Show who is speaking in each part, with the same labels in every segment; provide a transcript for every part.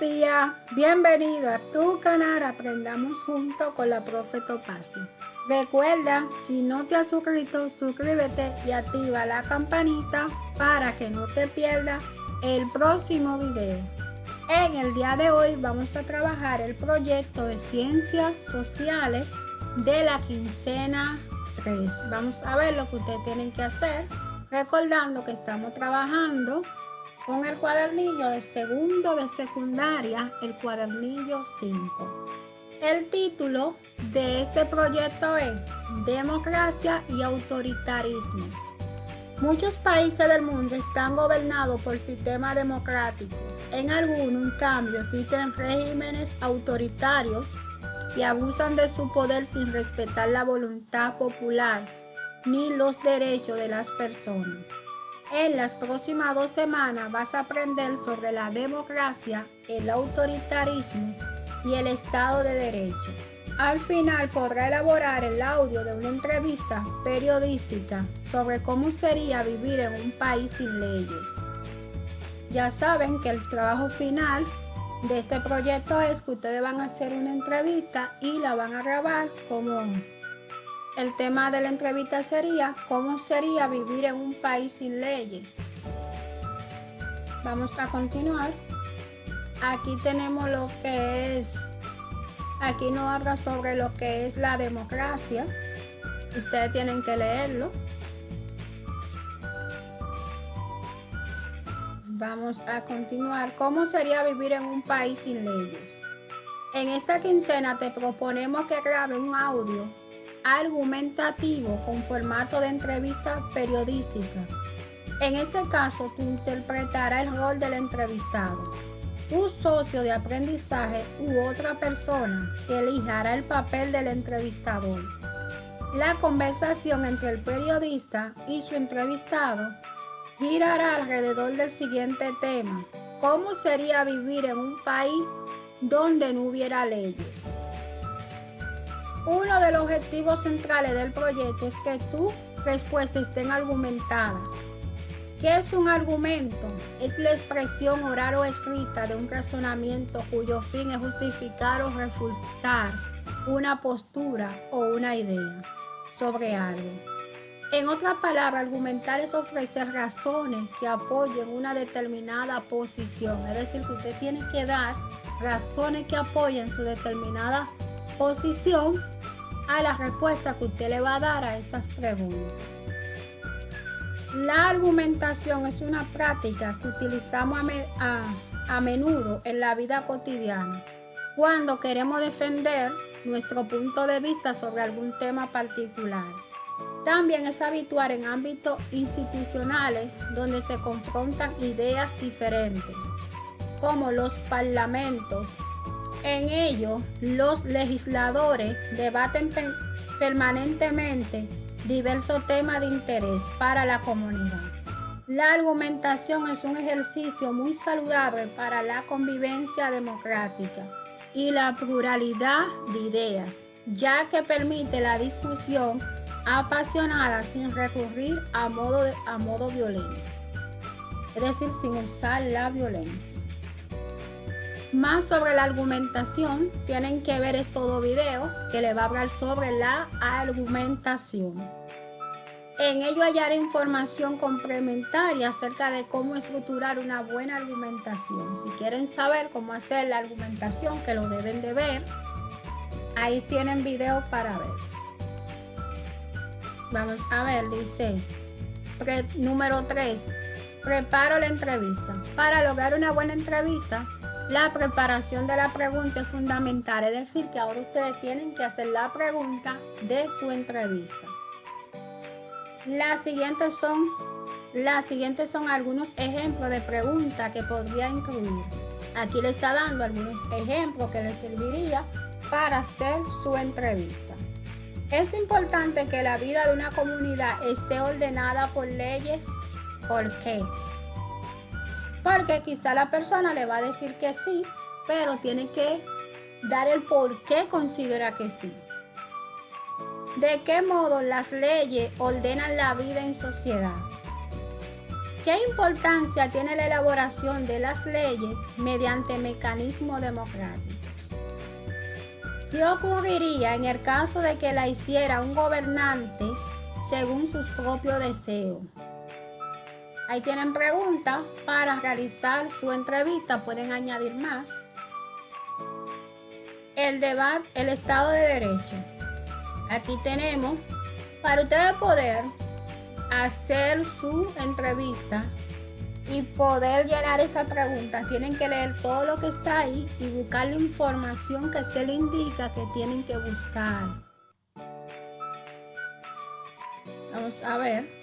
Speaker 1: días, bienvenido a tu canal Aprendamos Juntos con la Profe Topacio. Recuerda, si no te has suscrito, suscríbete y activa la campanita para que no te pierdas el próximo video. En el día de hoy vamos a trabajar el proyecto de Ciencias Sociales de la quincena 3. Vamos a ver lo que ustedes tienen que hacer, recordando que estamos trabajando con el cuadernillo de segundo de secundaria, el cuadernillo 5. El título de este proyecto es Democracia y Autoritarismo. Muchos países del mundo están gobernados por sistemas democráticos. En algunos, en cambio, existen regímenes autoritarios y abusan de su poder sin respetar la voluntad popular ni los derechos de las personas. En las próximas 2 semanas vas a aprender sobre la democracia, el autoritarismo y el Estado de Derecho. Al final podrá elaborar el audio de una entrevista periodística sobre cómo sería vivir en un país sin leyes. Ya saben que el trabajo final de este proyecto es que ustedes van a hacer una entrevista y la van a grabar como... El tema de la entrevista sería ¿cómo sería vivir en un país sin leyes? Vamos a continuar. Aquí tenemos lo que es, aquí nos habla sobre lo que es la democracia. Ustedes tienen que leerlo. Vamos a continuar. ¿Cómo sería vivir en un país sin leyes? En esta quincena te proponemos que grabes un audio argumentativo con formato de entrevista periodística. En este caso, tú interpretarás el rol del entrevistado, tu socio de aprendizaje u otra persona que elijará el papel del entrevistador. La conversación entre el periodista y su entrevistado girará alrededor del siguiente tema: ¿cómo sería vivir en un país donde no hubiera leyes? Uno de los objetivos centrales del proyecto es que tus respuestas estén argumentadas. ¿Qué es un argumento? Es la expresión oral o escrita de un razonamiento cuyo fin es justificar o refutar una postura o una idea sobre algo. En otras palabras, argumentar es ofrecer razones que apoyen una determinada posición. Es decir, que usted tiene que dar razones que apoyen su determinada posición a la respuesta que usted le va a dar a esas preguntas. La argumentación es una práctica que utilizamos a menudo en la vida cotidiana cuando queremos defender nuestro punto de vista sobre algún tema particular. También es habitual en ámbitos institucionales donde se confrontan ideas diferentes, como los parlamentos. En ello, los legisladores debaten permanentemente diversos temas de interés para la comunidad. La argumentación es un ejercicio muy saludable para la convivencia democrática y la pluralidad de ideas, ya que permite la discusión apasionada sin recurrir a modo violento, es decir, sin usar la violencia. Más sobre la argumentación, tienen que ver este video que le va a hablar sobre la argumentación. En ello hallará información complementaria acerca de cómo estructurar una buena argumentación. Si quieren saber cómo hacer la argumentación, que lo deben de ver, ahí tienen video para ver. Vamos a ver, dice número 3, preparo la entrevista. Para lograr una buena entrevista, la preparación de la pregunta es fundamental, es decir, que ahora ustedes tienen que hacer la pregunta de su entrevista. Las siguientes son algunos ejemplos de preguntas que podría incluir. Aquí le está dando algunos ejemplos que le serviría para hacer su entrevista. Es importante que la vida de una comunidad esté ordenada por leyes. ¿Por qué? Porque quizá la persona le va a decir que sí, pero tiene que dar el por qué considera que sí. ¿De qué modo las leyes ordenan la vida en sociedad? ¿Qué importancia tiene la elaboración de las leyes mediante mecanismos democráticos? ¿Qué ocurriría en el caso de que la hiciera un gobernante según sus propios deseos? Ahí tienen preguntas para realizar su entrevista, pueden añadir más. El debate, el Estado de Derecho. Aquí tenemos, para ustedes poder hacer su entrevista y poder llenar esa pregunta, tienen que leer todo lo que está ahí y buscar la información que se le indica que tienen que buscar. Vamos a ver.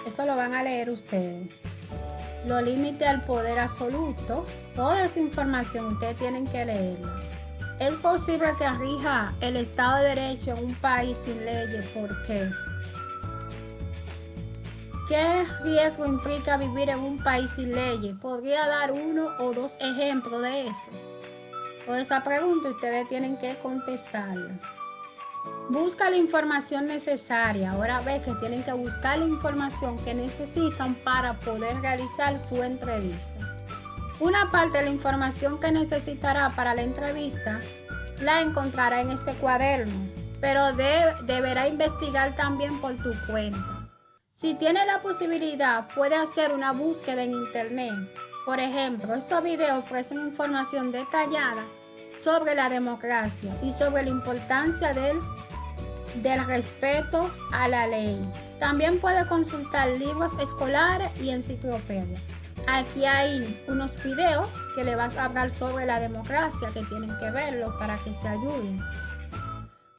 Speaker 1: Eso lo van a leer ustedes. Los límites al poder absoluto. Toda esa información ustedes tienen que leerla. ¿Es posible que rija el Estado de Derecho en un país sin leyes? ¿Por qué? ¿Qué riesgo implica vivir en un país sin leyes? ¿Podría dar uno o dos ejemplos de eso? Por esa pregunta ustedes tienen que contestarla. Busca la información necesaria. Ahora ve que tienen que buscar la información que necesitan para poder realizar su entrevista. Una parte de la información que necesitará para la entrevista la encontrará en este cuaderno, pero deberá investigar también por tu cuenta. Si tiene la posibilidad, puede hacer una búsqueda en internet. Por ejemplo, estos videos ofrecen información detallada sobre la democracia y sobre la importancia del respeto a la ley. También puede consultar libros escolares y enciclopedias. Aquí hay unos videos que le van a hablar sobre la democracia, que tienen que verlo para que se ayuden.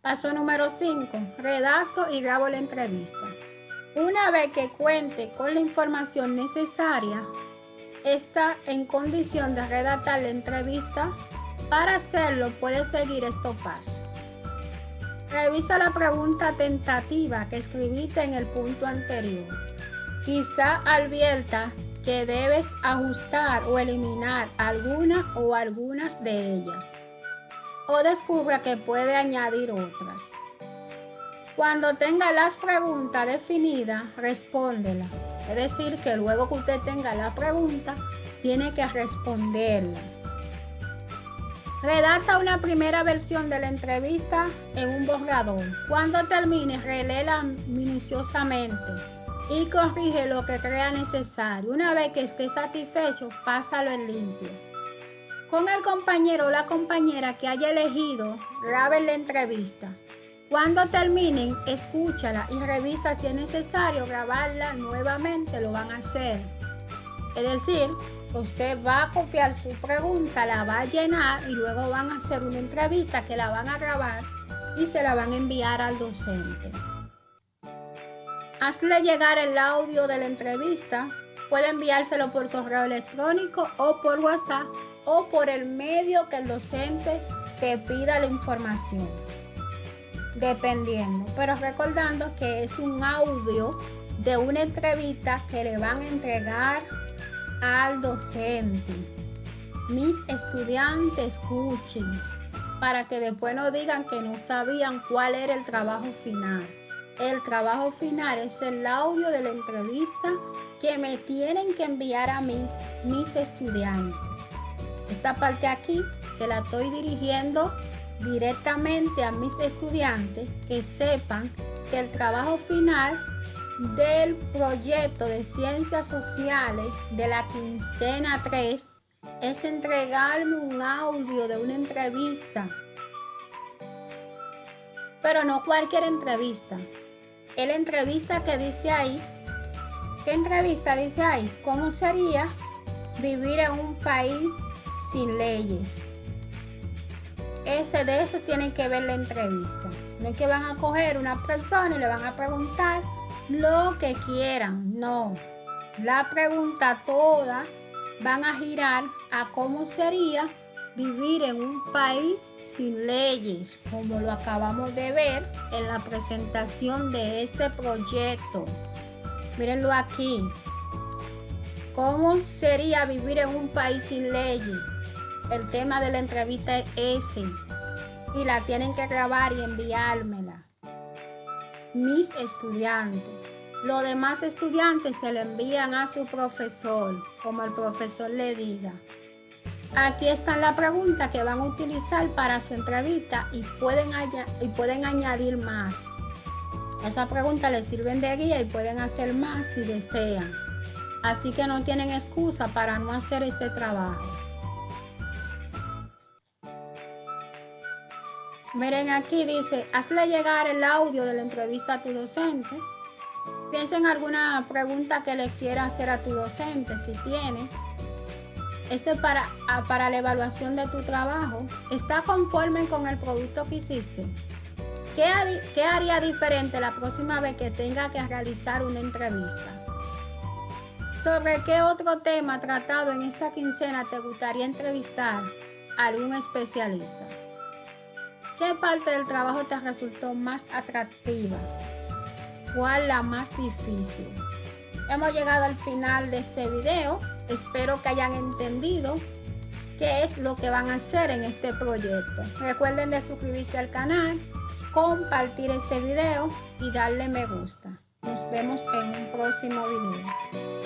Speaker 1: Paso número 5. Redacto y grabo la entrevista. Una vez que cuente con la información necesaria, está en condición de redactar la entrevista. Para hacerlo, puede seguir estos pasos. Revisa la pregunta tentativa que escribiste en el punto anterior. Quizá advierta que debes ajustar o eliminar alguna o algunas de ellas, o descubra que puede añadir otras. Cuando tenga las preguntas definidas, respóndela. Es decir, que luego que usted tenga la pregunta, tiene que responderla. Redacta una primera versión de la entrevista en un borrador. Cuando termine, reléela minuciosamente y corrige lo que crea necesario. Una vez que esté satisfecho, pásalo en limpio. Con el compañero o la compañera que haya elegido, graben la entrevista. Cuando terminen, escúchala y revisa si es necesario grabarla nuevamente, lo van a hacer. Es decir, usted va a copiar su pregunta, la va a llenar y luego van a hacer una entrevista que la van a grabar y se la van a enviar al docente. Hazle llegar el audio de la entrevista. Puede enviárselo por correo electrónico o por WhatsApp o por el medio que el docente te pida la información, dependiendo. Pero recordando que es un audio de una entrevista que le van a entregar al docente. Mis estudiantes, escuchen para que después no digan que no sabían cuál era el trabajo final. El trabajo final es el audio de la entrevista que me tienen que enviar a mí, mis estudiantes. Esta parte aquí se la estoy dirigiendo directamente a mis estudiantes, que sepan que el trabajo final del proyecto de ciencias sociales de la quincena 3 es entregarme un audio de una entrevista, pero no cualquier entrevista. Es la entrevista que dice ahí. ¿Qué entrevista dice ahí? ¿Cómo sería vivir en un país sin leyes? De eso tienen que ver la entrevista. No es que van a coger una persona y le van a preguntar lo que quieran. No. La pregunta toda van a girar a cómo sería vivir en un país sin leyes, como lo acabamos de ver en la presentación de este proyecto. Mírenlo aquí. ¿Cómo sería vivir en un país sin leyes? El tema de la entrevista es ese. Y la tienen que grabar y enviármela. mis estudiantes. Los demás estudiantes se le envían a su profesor, como el profesor le diga. Aquí están las preguntas que van a utilizar para su entrevista y pueden añadir más. Esas preguntas les sirven de guía y pueden hacer más si desean. Así que no tienen excusa para no hacer este trabajo. Miren, aquí dice, hazle llegar el audio de la entrevista a tu docente. Piensa en alguna pregunta que le quiera hacer a tu docente, si tiene. Esto es para la evaluación de tu trabajo. ¿Está conforme con el producto que hiciste? ¿Qué haría diferente la próxima vez que tenga que realizar una entrevista? ¿Sobre qué otro tema tratado en esta quincena te gustaría entrevistar a algún especialista? ¿Qué parte del trabajo te resultó más atractiva? ¿Cuál la más difícil? Hemos llegado al final de este video. Espero que hayan entendido qué es lo que van a hacer en este proyecto. Recuerden de suscribirse al canal, compartir este video y darle me gusta. Nos vemos en un próximo video.